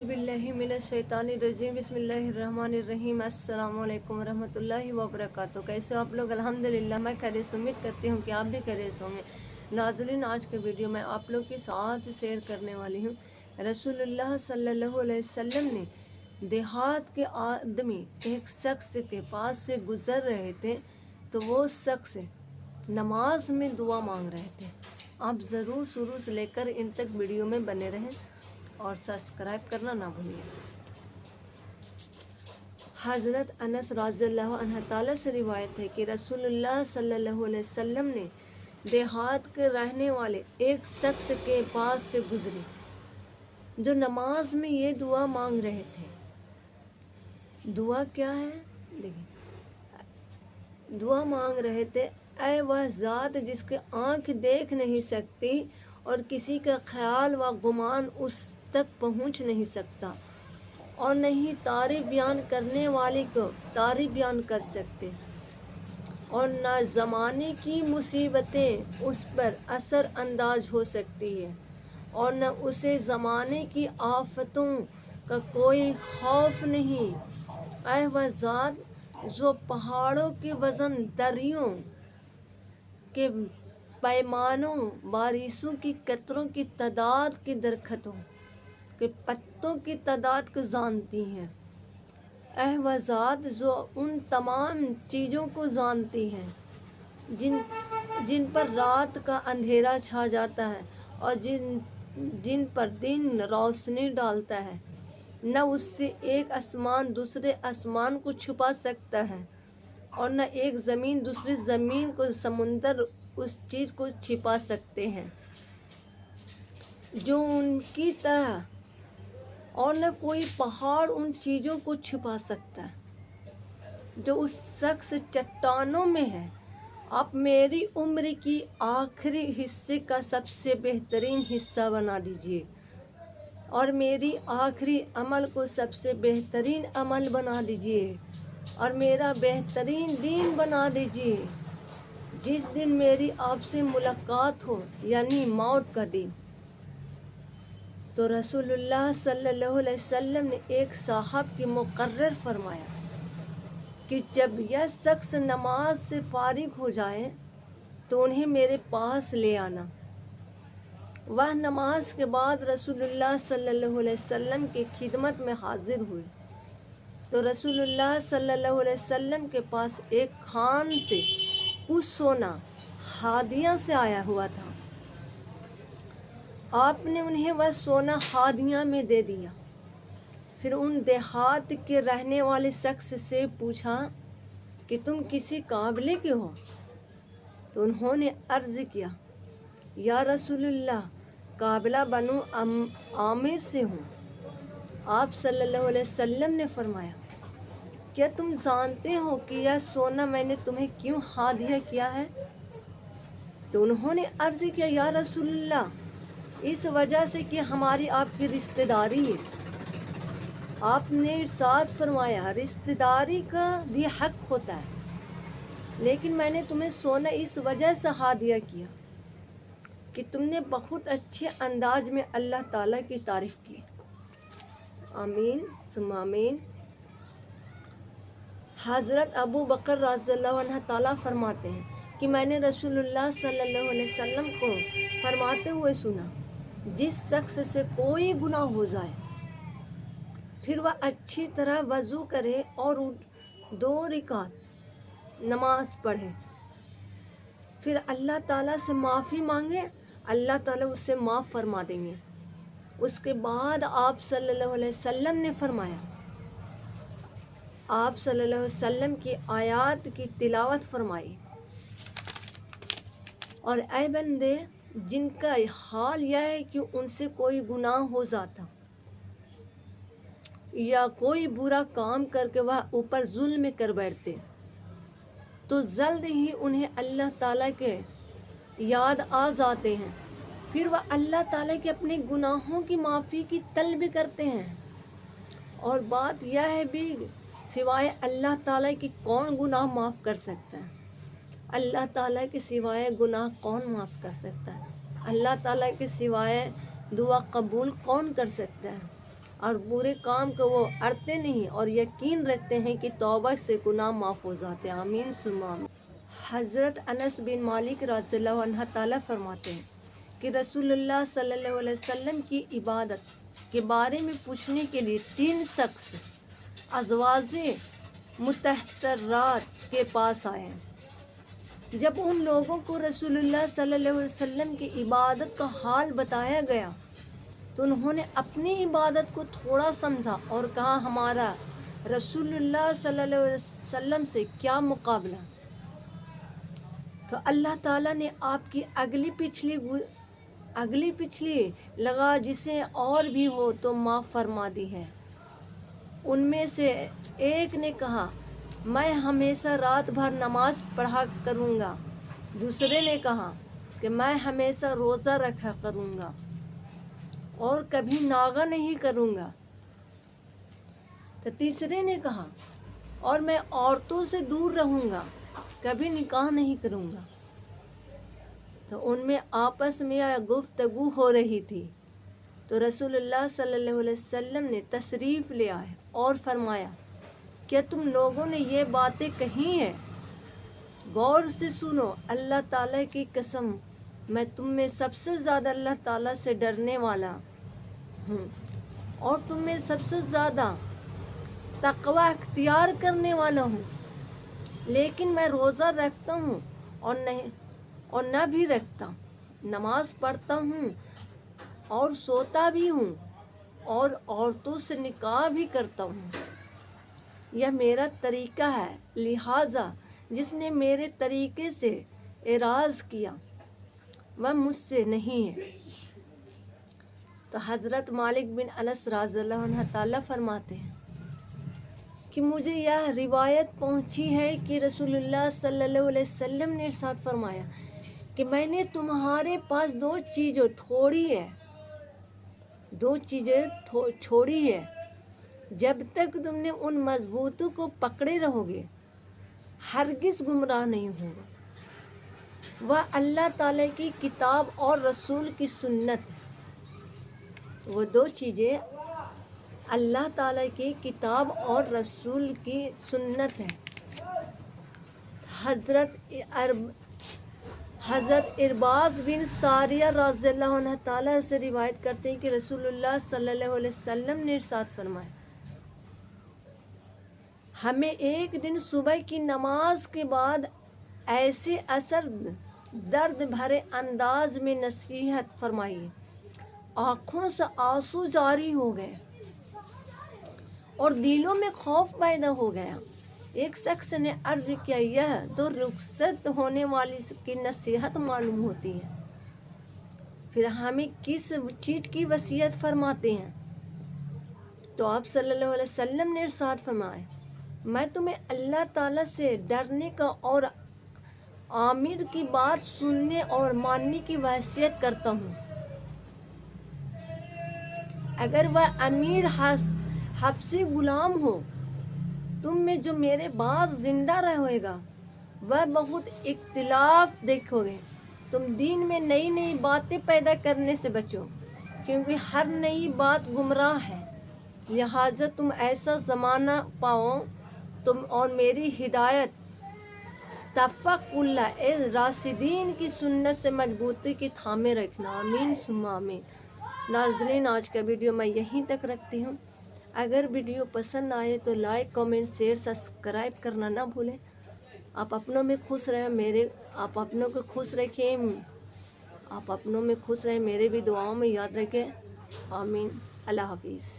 बिल्लाहि मिनश्शैतानिर्रजीम बिस्मिल्लाहिर्रहमानिर्रहीम अस्सलामु अलैकुम रहमतुल्लाहि व बरकातुहू। कैसे हो आप लोग? अल्हम्दुलिल्लाह मैं खैरियत से उम्मीद करती हूँ कि आप भी खैरियत होंगे। नाज़रीन, आज के वीडियो में आप लोग के साथ शेयर करने वाली हूँ। रसूलुल्लाह सल्लल्लाहु अलैहि वसल्लम ने देहात के आदमी एक शख्स के पास से गुज़र रहे थे, तो वो शख्स नमाज में दुआ मांग रहे थे। आप ज़रूर शुरू से लेकर इन तक वीडियो में बने रहें और सब्सक्राइब करना ना भूलिए। हज़रत अनस रज़ियल्लाहु अन्हु ताला से रिवायत है कि रसूलुल्लाह सल्लल्लाहु अलैहि वसल्लम ने देहात के रहने वाले एक शख्स के पास से गुजरे जो नमाज में ये दुआ मांग रहे थे। दुआ क्या है? देखिए, दुआ मांग रहे थे, ऐ वह ज़ात जिसके आँख देख नहीं सकती और किसी का ख्याल व गुमान उस तक पहुँच नहीं सकता, और नहीं तारीफ़ बयान करने वाले को तारीफ़ बयान कर सकते, और न ज़माने की मुसीबतें उस पर असर अंदाज हो सकती है, और न उसे ज़माने की आफतों का कोई खौफ नहीं। ऐ वह ज़ात जो पहाड़ों के वज़न, दरियों के पैमानों, बारिशों की कतरों की तादाद के दरख्तों के पत्तों की तादाद को जानती हैं। ऐ वह ज़ात जो उन तमाम चीज़ों को जानती हैं जिन पर रात का अंधेरा छा जाता है और जिन पर दिन रोशनी डालता है। न उससे एक आसमान दूसरे आसमान को छुपा सकता है, और न एक ज़मीन दूसरी ज़मीन को, समुंदर उस चीज़ को छिपा सकते हैं जो उनकी तरह, और न कोई पहाड़ उन चीज़ों को छुपा सकता है जो उस शख्स चट्टानों में है। आप मेरी उम्र की आखिरी हिस्से का सबसे बेहतरीन हिस्सा बना दीजिए, और मेरी आखिरी अमल को सबसे बेहतरीन अमल बना दीजिए, और मेरा बेहतरीन दीन बना दीजिए। जिस दिन मेरी आपसे मुलाकात हो, यानी मौत का दिन। तो रसूलुल्लाह सल्लल्लाहु अलैहि वसल्लम ने एक साहब की मुकर्रर फरमाया कि जब यह शख्स नमाज से फारिग हो जाए तो उन्हें मेरे पास ले आना। वह नमाज के बाद रसूलुल्लाह सल्लल्लाहु अलैहि वसल्लम की खिदमत में हाजिर हुए, तो रसूलुल्लाह सल्लल्लाहु अलैहि वसल्लम के पास एक खान से कुछ सोना हादिया से आया हुआ था। आपने उन्हें वह सोना हादिया में दे दिया। फिर उन देहात के रहने वाले शख्स से पूछा कि तुम किसी काबिले के हो? तो उन्होंने अर्ज़ किया, या रसूलुल्लाह, काबिला बनु आमिर से हूँ। आप सल्लल्लाहु अलैहि वसल्लम ने फरमाया, क्या तुम जानते हो कि यह सोना मैंने तुम्हें क्यों हादिया किया है? तो उन्होंने अर्ज़ किया, या रसूलुल्लाह, इस वजह से कि हमारी आपकी रिश्तेदारी है। आपने इरशाद फरमाया, रिश्तेदारी का भी हक होता है, लेकिन मैंने तुम्हें सोना इस वजह से हादिया किया कि तुमने बहुत अच्छे अंदाज में अल्लाह ताला की तारीफ़ की। आमीन सुम्मा आमीन। हज़रत अबू बकर रज़ियल्लाहु अन्हु ताला फरमाते हैं कि मैंने रसूलुल्लाह सल्लल्लाहु अलैहि वसल्लम को फरमाते हुए सुना, जिस शख्स से कोई गुनाह हो जाए, फिर वह अच्छी तरह वज़ू करे और 2 रकात नमाज पढ़े, फिर अल्लाह ताला से माफ़ी मांगे, अल्लाह ताला उससे माफ़ फरमा देंगे। उसके बाद आप सल्लल्लाहु अलैहि वसल्लम ने फरमाया, आप सल्लल्लाहु अलैहि वसल्लम की आयत की तिलावत फरमाई, और ऐ बंदे, जिनका हाल यह है कि उनसे कोई गुनाह हो जाता या कोई बुरा काम करके वह ऊपर जुल्म कर बैठते, तो जल्द ही उन्हें अल्लाह ताला के याद आ जाते हैं। फिर वह अल्लाह ताला के अपने गुनाहों की माफ़ी की तलब करते हैं। और बात यह है भी, सिवाय अल्लाह ताला की कौन गुनाह माफ़ कर सकता है? अल्लाह ताला के सिवाय गुनाह कौन माफ़ कर सकता है? अल्लाह ताला के सिवाय दुआ कबूल कौन कर सकता है? اور برے کام کو وہ اڑتے نہیں اور یقین رکھتے ہیں کہ توبہ سے گناہ معاف ہو جاتے ہیں۔ آمین ثم آمین۔ حضرت انس بن مالک رضی اللہ عنہ تعالیٰ فرماتے ہیں کہ رسول اللہ صلی اللہ علیہ وسلم کی عبادت کے بارے میں پوچھنے کے لیے 3 شخص ازواج مطہرات کے پاس آئے۔ جب ان لوگوں کو رسول اللہ صلی اللہ علیہ وسلم کی عبادت کا حال بتایا گیا تو انہوں نے اپنی عبادت کو تھوڑا سمجھا اور کہا ہمارا رسول اللہ صلی اللہ علیہ وسلم سے کیا مقابلہ۔ تو اللہ تعالیٰ نے آپ کی اگلی پچھلی لگا جسے اور بھی ہو تو معاف فرما دی ہے۔ ان میں سے ایک نے کہا میں ہمیشہ رات بھر نماز پڑھا کروں گا، دوسرے نے کہا کہ میں ہمیشہ روزہ رکھا کروں گا اور کبھی ناغہ نہیں کروں گا، تو تیسرے نے کہا اور میں عورتوں سے دور رہوں گا، کبھی نکاح نہیں کروں گا۔ تو ان میں آپس میں گفتگو ہو رہی تھی تو رسول اللہ صلی اللہ علیہ وسلم نے تشریف لے آئے اور فرمایا کیا تم لوگوں نے یہ باتیں کہی ہیں؟ غور سے سنو، اللہ تعالیٰ کی قسم میں تم میں سب سے زیادہ اللہ تعالیٰ سے ڈرنے والا ہوں اور تم میں سب سے زیادہ تقوی اختیار کرنے والا ہوں، لیکن میں روزہ رکھتا ہوں اور نہ بھی رکھتا، نماز پڑھتا ہوں اور سوتا بھی ہوں اور عورتوں سے نکاح بھی کرتا ہوں۔ یہ میرا طریقہ ہے، لہٰذا جس نے میرے طریقے سے اعراض کیا وہ مجھ سے نہیں ہے۔ تو حضرت مالک بن انس رضی اللہ عنہ تعالیٰ فرماتے ہیں کہ مجھے یہ روایت پہنچی ہے کہ رسول اللہ صلی اللہ علیہ وسلم نے ارشاد فرمایا کہ میں نے تمہارے پاس 2 چیزیں چھوڑی ہے، جب تک تم نے ان مضبوطوں کو پکڑے رہو گے ہرگز گمراہ نہیں ہوگا۔ وہ اللہ تعالیٰ کی کتاب اور رسول کی سنت ہے۔ وہ 2 چیزیں اللہ تعالیٰ کی کتاب اور رسول کی سنت ہے۔ حضرت ارباز بن ساریہ رضی اللہ عنہ تعالیٰ سے روایت کرتے ہیں کہ رسول اللہ صلی اللہ علیہ وسلم نے ارشاد فرمایا ہمیں ایک دن صبح کی نماز کے بعد ایسے اثر درد بھرے انداز میں نصیحت فرمائی، آنکھوں سے آنسو جاری ہو گئے اور دلوں میں خوف پیدا ہو گیا۔ ایک شخص نے عرض کیا یہ تو رخصت ہونے والی کی نصیحت معلوم ہوتی ہے، پھر ہمیں کس چیز کی وصیت فرماتے ہیں؟ تو آپ صلی اللہ علیہ وسلم نے ارشاد فرمایا میں تمہیں اللہ تعالیٰ سے ڈرنے کا اور امیر کی بات سننے اور ماننے کی وصیت کرتا ہوں۔ اگر وہ امیر حبشی غلام ہو تم میں جو میرے بعد زندہ رہے گا وہ بہت اختلاف دیکھو گے، تم دین میں نئی باتیں پیدا کرنے سے بچو کیونکہ ہر نئی بات گمراہ ہے، لہٰذا تم ایسا زمانہ پاؤ تم اور میری ہدایت تفق اللہ راشدین کی سنت سے مضبوطی کی تھامے رکھنا۔ آمین ثم آمین۔ ناظرین آج کا ویڈیو میں یہیں تک رکھتی ہوں، اگر ویڈیو پسند آئے تو لائک کامنٹ شیئر سبسکرائب کرنا نہ بھولیں۔ آپ اپنوں میں خوش رہیں، آپ اپنوں کو خوش رکھیں، آپ اپنوں میں خوش رہیں، میرے بھی دعاؤں میں یاد رکھیں۔ آمین۔ اللہ حافظ۔